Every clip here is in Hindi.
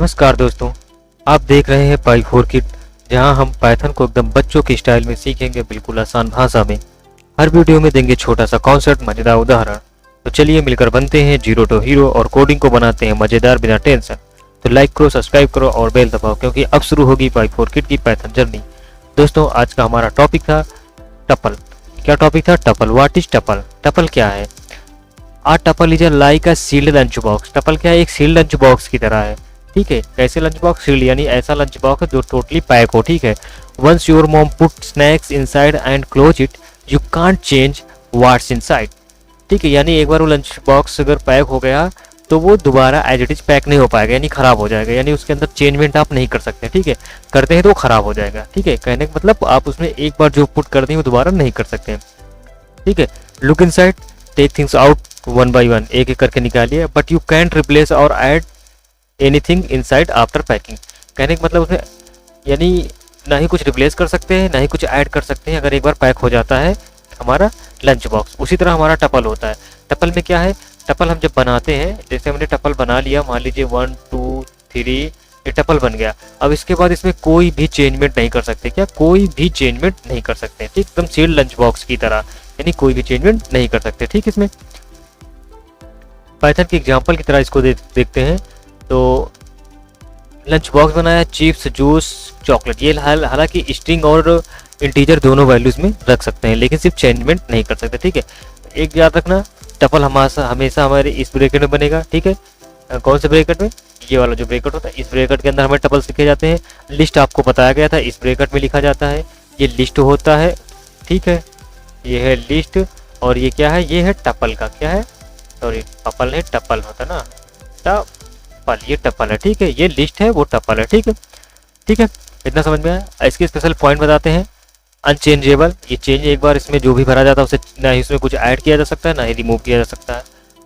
नमस्कार दोस्तों, आप देख रहे हैं पाई4 किट, जहां हम पाइथन को एकदम बच्चों के स्टाइल में सीखेंगे, बिल्कुल आसान भाषा में। हर वीडियो में देंगे छोटा सा कॉन्सेप्ट, मजेदार उदाहरण। तो चलिए मिलकर बनते हैं जीरो टू हीरो और कोडिंग को बनाते हैं मजेदार बिना टेंशन। तो लाइक करो, सब्सक्राइब करो और बेल दबाओ, क्योंकि अब शुरू होगी पाई4 किट की पाइथन जर्नी। दोस्तों, आज का हमारा टॉपिक था टपल। क्या टॉपिक था? Tuple. What is tuple? Tuple क्या है? Uh tuple is like a sealed lunch box. Tuple क्या है? एक सील्ड लंच बॉक्स की तरह है। ठीक है, कैसे लंच बॉक्स? सील्ड यानी ऐसा लंच बॉक्स है जो टोटली पैक हो। ठीक है, once your mom put snacks inside and close it, you can't change what's inside. ठीक है, यानी एक बार वो लंच बॉक्स अगर पैक हो गया तो वो दोबारा एज इट इज पैक नहीं हो पाएगा, यानी खराब हो जाएगा, यानी उसके अंदर चेंजमेंट आप नहीं कर सकते। ठीक है, करते हैं तो वो खराब हो जाएगा। ठीक है, कहने का मतलब आप उसमें एक बार जो पुट कर दें वो दोबारा नहीं कर सकते। ठीक है, look inside, take things out one by one, एक एक करके निकालिए, बट यू कैंट रिप्लेस और add anything inside after packing. कहने का मतलब उसमें यानी ना ही कुछ रिप्लेस कर सकते हैं, ना ही कुछ ऐड कर सकते हैं अगर एक बार पैक हो जाता है हमारा लंच बॉक्स। उसी तरह हमारा टपल होता है। टपल में क्या है? टपल हम जब बनाते हैं, जैसे हमने टपल बना लिया, मान लीजिए 1 2 3, ये टपल बन गया। अब इसके बाद इसमें कोई भी चेंजमेंट नहीं कर सकते। क्या? कोई भी चेंजमेंट नहीं कर सकते। ठीक, एकदम सील्ड लंच बॉक्स की तरह, यानी कोई भी चेंजमेंट नहीं कर सकते। ठीक, इसमें पाइथन की एग्जांपल की तरह इसको देखते हैं। तो लंच बॉक्स बनाया, चिप्स, जूस, चॉकलेट। ये हालांकि स्ट्रिंग और इंटीजर दोनों वैल्यूज में रख सकते हैं, लेकिन सिर्फ चेंजमेंट नहीं कर सकते। ठीक है, एक याद रखना, टपल हमेशा हमारे इस ब्रैकेट में बनेगा। ठीक है, कौन से ब्रैकेट में? ये वाला जो ब्रैकेट होता है, इस ब्रैकेट के अंदर हमें टपल्स लिखे जाते हैं। लिस्ट आपको बताया गया था, इस ब्रैकेट में लिखा जाता है, ये लिस्ट होता है। ठीक है, ये है लिस्ट, और ये क्या है? ये है टपल का, क्या है? सॉरी, टपल नहीं, टपल होता ना, टपल, ये टपल है। ठीक है, ये लिस्ट है, वो टपल है। ठीक है, ठीक है, इतना समझ में आया। इसके स्पेशल पॉइंट बताते हैं। अनचेंजेबल, ये चेंज एक बार इसमें जो भी भरा जाता है उसे ना ही इसमें कुछ ऐड किया जा सकता है, ना ही रिमूव किया जा सकता है।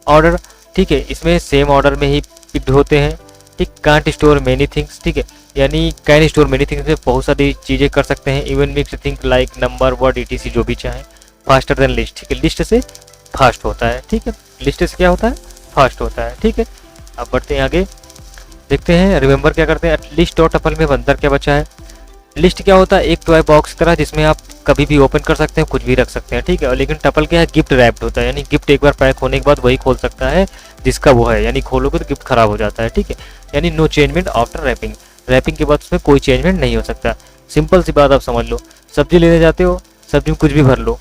ऑर्डर, ठीक है, इसमें सेम ऑर्डर में ही पिक्ड होते हैं। ठीक, कांट स्टोर मेनी थिंग्स। ठीक है, यानी कैन स्टोर मेनी थिंग्स में बहुत सारी चीज़ें कर सकते हैं। Even mix thing like number, word, etc जो भी चाहें। Faster than list. ठीक है, लिस्ट से फास्ट होता है। ठीक है, लिस्ट से क्या होता है? फास्ट होता है। ठीक है, अब बढ़ते हैं आगे, देखते हैं। रिमेंबर क्या करते हैं? लिस्ट और टपल में अंतर क्या बचा है? लिस्ट क्या होता है? एक टॉय बॉक्स की तरह, जिसमें आप कभी भी ओपन कर सकते हैं, कुछ भी रख सकते हैं। ठीक है, और लेकिन टपल क्या है? गिफ्ट रैप्ड होता है, यानी गिफ्ट एक बार पैक होने के बाद वही खोल सकता है जिसका वो है, यानी खोलोगे तो गिफ्ट खराब हो जाता है। ठीक है, यानी no changement after wrapping. Wrapping के बाद उसमें कोई चेंजमेंट नहीं हो सकता। सिंपल सी बात आप समझ लो, सब्जी लेने जाते हो, सब्जी में कुछ भी भर लो,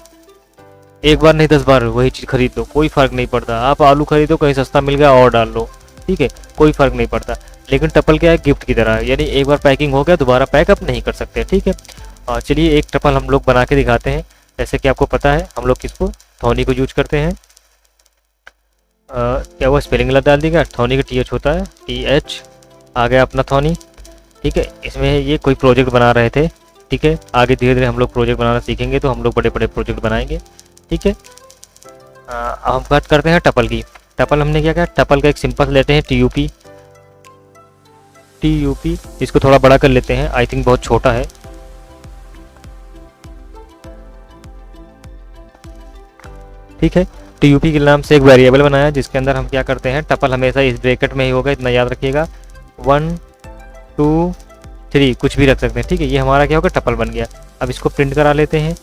एक बार नहीं 10 बार वही चीज़ खरीद लो, कोई फर्क नहीं पड़ता। आप आलू खरीदो, कहीं सस्ता मिल गया और डाल लो। ठीक है, कोई फर्क नहीं पड़ता। लेकिन टपल क्या है? गिफ्ट की तरह है, यानी एक बार पैकिंग हो गया दोबारा पैक अप नहीं कर सकते। ठीक है, और चलिए एक टपल हम लोग बना के दिखाते हैं। जैसे कि आपको पता है हम लोग किसको, थोनी को यूज करते हैं। क्या वो स्पेलिंग गलत डाल दिया? थोनी का TH होता है, TH आ गया अपना थोनी। ठीक है, इसमें ये कोई प्रोजेक्ट बना रहे थे। ठीक है, आगे धीरे धीरे हम लोग प्रोजेक्ट बनाना सीखेंगे तो हम लोग बड़े बड़े प्रोजेक्ट बनाएंगे। ठीक है, अब हम बात करते हैं टपल की। टपल हमने क्या किया? टपल का एक सिंपल लेते हैं, TUP। इसको थोड़ा बड़ा कर लेते हैं, आई थिंक बहुत छोटा है। ठीक है, TUP के नाम से एक वेरिएबल बनाया, जिसके अंदर हम क्या करते हैं? टपल हमेशा इस ब्रैकेट में ही होगा, इतना याद रखिएगा। 1 2 3 कुछ भी रख सकते हैं। ठीक है, ये हमारा क्या होगा? टपल बन गया। अब इसको प्रिंट करा लेते हैं,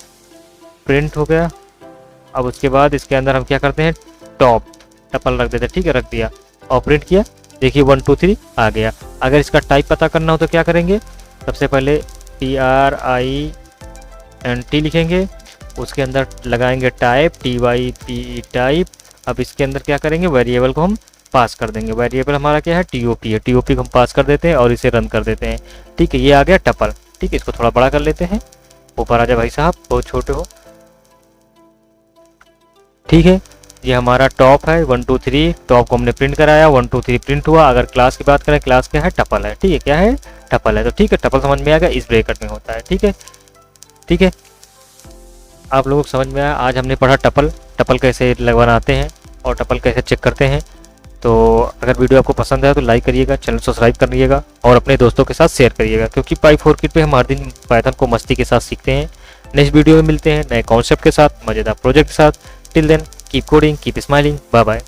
प्रिंट हो गया। अब उसके बाद इसके अंदर हम क्या करते हैं? टॉप टपल रख देते हैं। ठीक है, रख दिया और प्रिंट किया, देखिए 1 2 3 आ गया। अगर इसका टाइप पता करना हो तो क्या करेंगे? सबसे पहले TRINT लिखेंगे, उसके अंदर लगाएंगे टाइप, TYP टाइप। अब इसके अंदर क्या करेंगे? वेरिएबल को हम पास कर देंगे। वेरिएबल हमारा क्या है? TOP है। TOP को हम पास कर देते हैं और इसे रन कर देते हैं। ठीक है, ये आ गया टपल। ठीक है, इसको थोड़ा बड़ा कर लेते हैं। ऊपर आ जाए भाई साहब, बहुत छोटे हो। ठीक है, ये हमारा टॉप है। 1 2 3 टॉप को हमने प्रिंट कराया, 1 2 3 प्रिंट हुआ। अगर क्लास की बात करें, क्लास क्या है? टपल है। ठीक है, क्या है? टपल है। तो ठीक है, टपल समझ में आ गया, इस ब्रैकेट में होता है। ठीक है, ठीक है, आप लोगों को समझ में आया। आज हमने पढ़ा टपल कैसे बनाते हैं और टपल कैसे चेक करते हैं। तो अगर वीडियो आपको पसंद है तो लाइक करिएगा, चैनल सब्सक्राइब करिएगा और अपने दोस्तों के साथ शेयर करिएगा, क्योंकि पाई4 किट पे हम हर दिन पाइथन को मस्ती के साथ सीखते हैं। नेक्स्ट वीडियो में मिलते हैं नए कॉन्सेप्ट के साथ, मजेदार प्रोजेक्ट के साथ। Till then keep coding, keep smiling, bye bye.